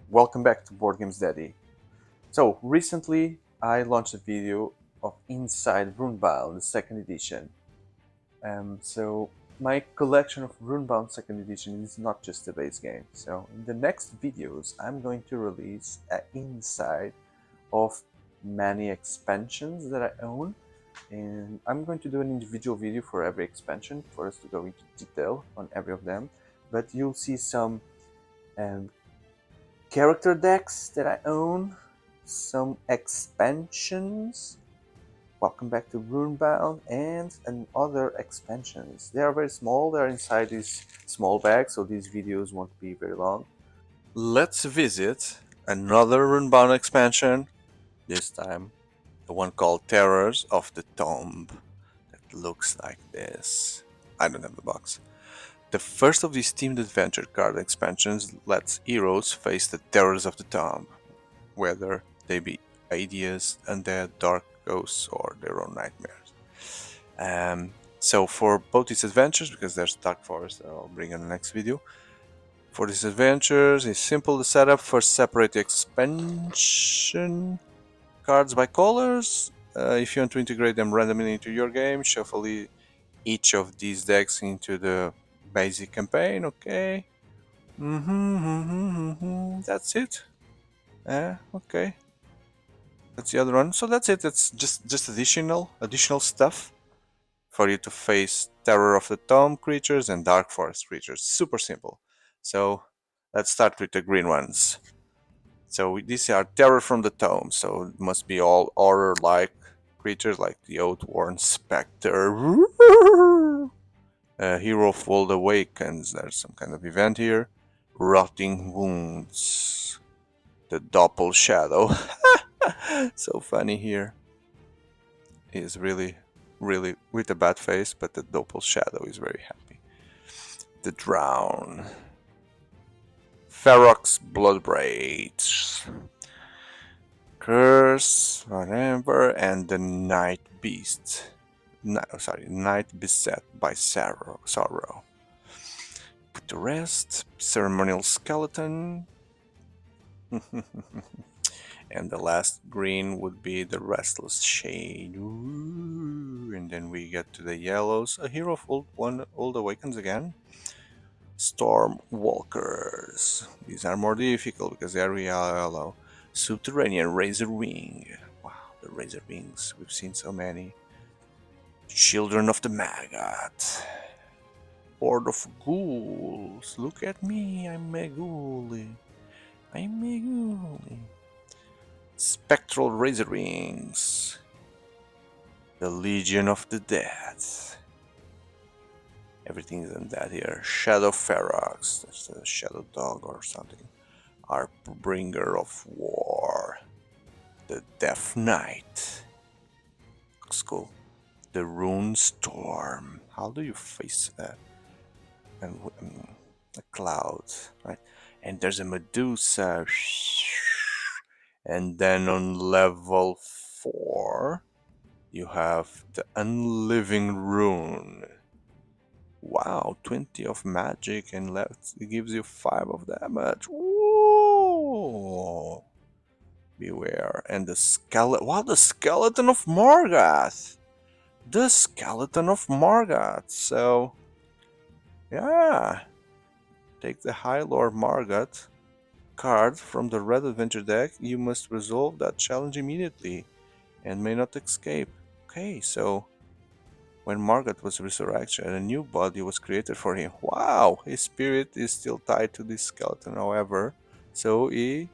Welcome back to Board Games Daddy. So, recently I launched a video of Inside Runebound, the second edition. So, my collection of Runebound second edition is not just the base game. So, in the next videos, I'm going to release an inside of many expansions that I own. And I'm going to do an individual video for every expansion for us to go into detail on every of them. But you'll see some character decks that I own, some expansions. Welcome back to Runebound and other expansions. They are very small, they are inside this small bag, so these videos won't be very long. Let's visit another Runebound expansion, this time the one called Terrors of the Tomb, that looks like this. I don't have the box. The first of these themed adventure card expansions lets heroes face the terrors of the tomb, whether they be ideas, undead, dark ghosts, or their own nightmares. So for both these adventures, because there's Dark Forest that I'll bring in the next video, for these adventures it's simple to set up. First, separate the expansion cards by colors. If you want to integrate them randomly into your game, shuffle each of these decks into the basic campaign. Okay. That's it. Okay. That's the other one. So that's it. It's just additional stuff for you to face Terror of the Tomb creatures and Dark Forest creatures. Super simple. So let's start with the green ones. So these are Terror from the Tomb. So it must be all horror-like creatures like the Oathworn Spectre. Hero of Old Awakens. There's some kind of event here. Rotting Wounds. The Doppel Shadow. So funny here. He is really with a bad face, but the Doppel Shadow is very happy. The Drown. Ferox Bloodbraids. Curse, whatever, and the Night Beast. Night Beset by Sorrow. Put to rest. Ceremonial Skeleton. And the last green would be the Restless Shade. Ooh. And then we get to the yellows. A Hero of Old Awakens again. Storm Walkers. These are more difficult because they are yellow. Subterranean Razor Wing. Wow, the Razor Wings. We've seen so many. Children of the Maggot. Horde of Ghouls. Look at me, I'm a ghoulie. Spectral Razor Wings. The Legion of the Dead. Everything is in that here. Shadow Ferox. That's a Shadow Dog or something. Bringer of War. The Death Knight. Looks cool. The Rune Storm. How do you face that? And a cloud, right? And there's a Medusa. And then on level 4, you have the Unliving Rune. Wow, 20 of magic and it gives you 5 of damage. Whoa! Beware. And the skeleton. Wow, the Skeleton of Morgoth! The Skeleton of Morgoth. So, yeah. Take the High Lord Morgoth card from the red adventure deck. You must resolve that challenge immediately and may not escape. Okay, so when Morgoth was resurrected, a new body was created for him. Wow, his spirit is still tied to this skeleton, however, so he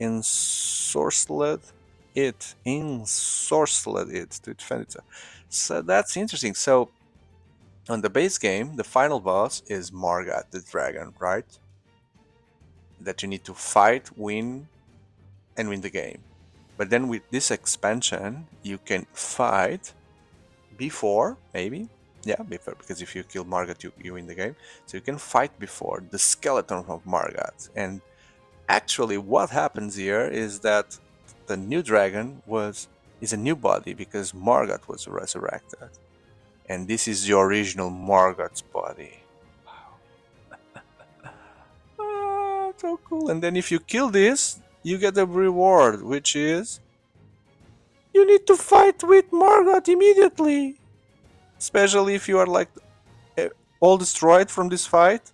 ensorcelled it to defend itself. So that's interesting. So on the base game, the final boss is Morgoth the dragon, right? That you need to fight, win, and win the game. But then with this expansion, you can fight before, maybe. Yeah, before, because if you kill Morgoth, you win the game. So you can fight before the skeleton of Morgoth. And actually what happens here is that the new dragon is a new body because Morgoth was resurrected. And this is the original Morgoth's body. Wow. So cool. And then if you kill this, you get a reward, which is you need to fight with Margot immediately. Especially if you are like all destroyed from this fight,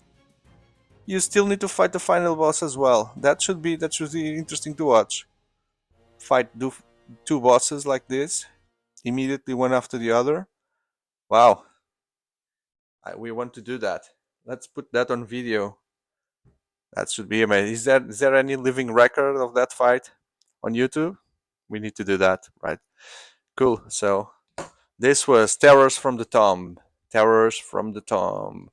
you still need to fight the final boss as well. That should be interesting to watch. Fight two bosses like this immediately, one after the other. Wow, we want to do that. Let's put that on video. That should be amazing. Is there any living record of that fight on YouTube? We need to do that, right? Cool. So this was Terrors from the Tomb. Terrors from the Tomb.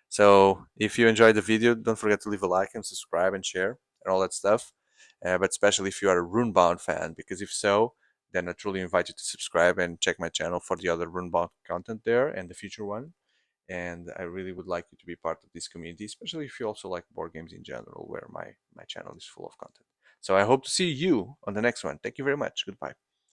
So if you enjoyed the video, don't forget to leave a like and subscribe and share and all that stuff. But especially if you are a Runebound fan, because if so, then I truly invite you to subscribe and check my channel for the other Runebound content there and the future one. And I really would like you to be part of this community, especially if you also like board games in general, where my channel is full of content. So I hope to see you on the next one. Thank you very much. Goodbye.